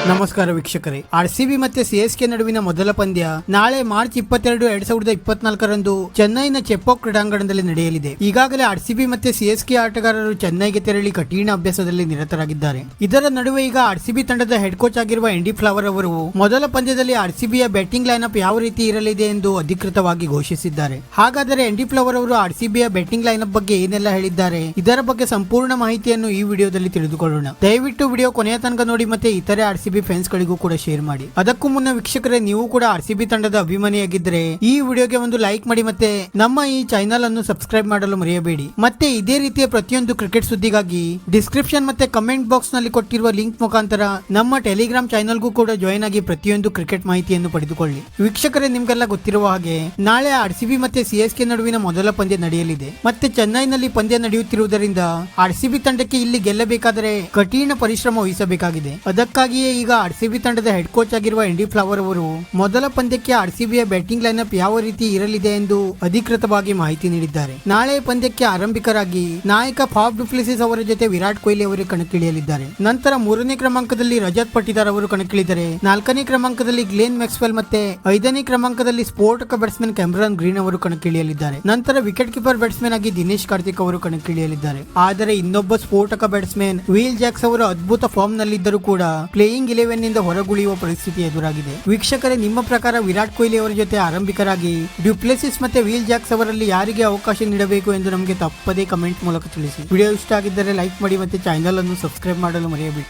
ನಮಸ್ಕಾರ ವೀಕ್ಷಕರೇ, ಆರ್ಸಿಬಿ ಮತ್ತೆ ಸಿಎಸ್ಕೆ ನಡುವಿನ ಮೊದಲ ಪಂದ್ಯ ನಾಳೆ ಮಾರ್ಚ್ 22, 2024ರಂದು ಚೆನ್ನೈನ ಚೆಪೋಕ್ ಕ್ರೀಡಾಂಗಣದಲ್ಲಿ ನಡೆಯಲಿದೆ. ಈಗಾಗಲೇ ಆರ್ಸಿಬಿ ಮತ್ತೆ ಸಿಎಸ್ಕೆ ಆಟಗಾರರು ಚೆನ್ನೈಗೆ ತೆರಳಿ ಕಠಿಣ ಅಭ್ಯಾಸದಲ್ಲಿ ನಿರತರಾಗಿದ್ದಾರೆ. ಇದರ ನಡುವೆ ಈಗ ಆರ್ಸಿಬಿ ತಂಡದ ಹೆಡ್ ಕೋಚ್ ಆಗಿರುವ ಆಂಡಿ ಫ್ಲವರ್ ಅವರು ಮೊದಲ ಪಂದ್ಯದಲ್ಲಿ ಆರ್ಸಿಬಿಯ ಬ್ಯಾಟಿಂಗ್ ಲೈನ್ಅಪ್ ಯಾವ ರೀತಿ ಇರಲಿದೆ ಎಂದು ಅಧಿಕೃತವಾಗಿ ಘೋಷಿಸಿದ್ದಾರೆ. ಹಾಗಾದರೆ ಆಂಡಿ ಫ್ಲವರ್ ಅವರು ಆರ್ಸಿಬಿಯ ಬ್ಯಾಟಿಂಗ್ ಲೈನ್ಅಪ್ ಬಗ್ಗೆ ಏನೆಲ್ಲ ಹೇಳಿದ್ದಾರೆ, ಇದರ ಬಗ್ಗೆ ಸಂಪೂರ್ಣ ಮಾಹಿತಿಯನ್ನು ಈ ವಿಡಿಯೋದಲ್ಲಿ ತಿಳಿದುಕೊಳ್ಳೋಣ. ದಯವಿಟ್ಟು ವಿಡಿಯೋ ಕೊನೆಯ ತನಕ ನೋಡಿ ಮತ್ತೆ ಇತರೆ ಆರ್ಸಿಬಿ ಫ್ಯಾನ್ಸ್ ಗಳಿಗೂ ಕೂಡ ಶೇರ್ ಮಾಡಿ. ಅದಕ್ಕೂ ಮುನ್ನ ವೀಕ್ಷಕರೇ, ನೀವು ಕೂಡ ಆರ್ಸಿಬಿ ತಂಡದ ಅಭಿಮಾನಿಯಾಗಿದ್ದರೆ ಈ ವಿಡಿಯೋಗೆ ಒಂದು ಲೈಕ್ ಮಾಡಿ ಮತ್ತೆ ನಮ್ಮ ಈ ಚಾನೆಲ್ ಅನ್ನು ಸಬ್ಸ್ಕ್ರೈಬ್ ಮಾಡಲು ಮರೆಯಬೇಡಿ. ಮತ್ತೆ ಇದೇ ರೀತಿಯ ಪ್ರತಿಯೊಂದು ಕ್ರಿಕೆಟ್ ಸುದ್ದಿಗಾಗಿ ಡಿಸ್ಕ್ರಿಪ್ಷನ್ ಮತ್ತೆ ಕಮೆಂಟ್ ಬಾಕ್ಸ್ ನಲ್ಲಿ ಕೊಟ್ಟಿರುವ ಲಿಂಕ್ ಮುಖಾಂತರ ನಮ್ಮ ಟೆಲಿಗ್ರಾಮ್ ಚಾನೆಲ್ಗೂ ಕೂಡ ಜಾಯಿನ್ ಆಗಿ ಪ್ರತಿಯೊಂದು ಕ್ರಿಕೆಟ್ ಮಾಹಿತಿಯನ್ನು ಪಡೆದುಕೊಳ್ಳಿ. ವೀಕ್ಷಕರೇ, ನಿಮ್ಗೆಲ್ಲ ಗೊತ್ತಿರುವ ಹಾಗೆ ನಾಳೆ ಆರ್ಸಿಬಿ ಮತ್ತೆ ಸಿಎಸ್ಕೆ ನಡುವಿನ ಮೊದಲ ಪಂದ್ಯ ನಡೆಯಲಿದೆ. ಮತ್ತೆ ಚೆನ್ನೈನಲ್ಲಿ ಪಂದ್ಯ ನಡೆಯುತ್ತಿರುವುದರಿಂದ ಆರ್ಸಿಬಿ ತಂಡಕ್ಕೆ ಇಲ್ಲಿ ಗೆಲ್ಲಬೇಕಾದರೆ ಕಠಿಣ ಪರಿಶ್ರಮ ವಹಿಸಬೇಕಾಗಿದೆ. ಅದಕ್ಕಾಗಿಯೇ ಈಗ ಆರ್ಸಿಬಿ ತಂಡದ ಹೆಡ್ ಕೋಚ್ ಆಗಿರುವ ಆಂಡಿ ಫ್ಲವರ್ ಅವರು ಮೊದಲ ಪಂದ್ಯಕ್ಕೆ ಆರ್ಸಿಬಿಯ ಬ್ಯಾಟಿಂಗ್ ಲೈನ್ಅಪ್ ಯಾವ ರೀತಿ ಇರಲಿದೆ ಎಂದು ಅಧಿಕೃತವಾಗಿ ಮಾಹಿತಿ ನೀಡಿದ್ದಾರೆ. ನಾಳೆ ಪಂದ್ಯಕ್ಕೆ ಆರಂಭಿಕರಾಗಿ ನಾಯಕ ಫಾಫ್ ಡು ಪ್ಲೆಸಿಸ್ ಅವರ ಜೊತೆ ವಿರಾಟ್ ಕೊಹ್ಲಿ ಅವರು ಕಣಕ್ಕಿಳಿಯಲಿದ್ದಾರೆ. ನಂತರ 3ನೇ ಕ್ರಮಾಂಕದಲ್ಲಿ ರಜತ್ ಪಟಿದಾರ್ ಅವರು ಕಣಕ್ಕಿಳಿದರೆ, 4ನೇ ಕ್ರಮಾಂಕದಲ್ಲಿ ಗ್ಲೇನ್ ಮ್ಯಾಕ್ಸ್ವೆಲ್ ಮತ್ತೆ 5ನೇ ಕ್ರಮಾಂಕದಲ್ಲಿ ಸ್ಫೋಟಕ ಬ್ಯಾಟ್ಸ್ಮನ್ ಕ್ಯಾಮರಾನ್ ಗ್ರೀನ್ ಅವರು ಕಣಕ್ಕಿಳಿಯಲಿದ್ದಾರೆ. ನಂತರ ವಿಕೆಟ್ ಕೀಪರ್ ಬ್ಯಾಟ್ಸ್ಮನ್ ಆಗಿ ದಿನೇಶ್ ಕಾರ್ತಿಕ್ ಅವರು ಕಣಕ್ಕಿಳಿಯಲಿದ್ದಾರೆ. ಆದರೆ ಇನ್ನೊಬ್ಬ ಸ್ಫೋಟಕ ಬ್ಯಾಟ್ಸ್ಮನ್ ವಿಲ್ ಜಾಕ್ಸ್ ಅವರು ಅದ್ಭುತ ಫಾರ್ಮ್ ನಲ್ಲಿದ್ದರೂ ಕೂಡ ಪ್ಲೇಯಿಂಗ್ 11 ನಿಂದ ಹೊರಗುಳಿಯುವ ಪರಿಸ್ಥಿತಿ ಎದುರಾಗಿದೆ. ವೀಕ್ಷಕರೇ, ನಿಮ್ಮ ಪ್ರಕಾರ ವಿರಾಟ್ ಕೊಹ್ಲಿ ಅವರ ಜೊತೆ ಆರಂಭಿಕರಾಗಿ ಡು ಪ್ಲೆಸಿಸ್ ಮತ್ತೆ ವಿಲ್ ಜಾಕ್ಸ್ ಅವರಲ್ಲಿ ಯಾರಿಗೆ ಅವಕಾಶ ನೀಡಬೇಕು ಎಂದು ನಮಗೆ ತಪ್ಪದೇ ಕಮೆಂಟ್ ಮೂಲಕ ತಿಳಿಸಿ. ವಿಡಿಯೋ ಇಷ್ಟ ಆಗಿದ್ದರೆ ಲೈಕ್ ಮಾಡಿ ಮತ್ತೆ ಚಾನೆಲ್ ಅನ್ನು ಸಬ್ಸ್ಕ್ರೈಬ್ ಮಾಡಲು ಮರೆಯಬೇಡಿ.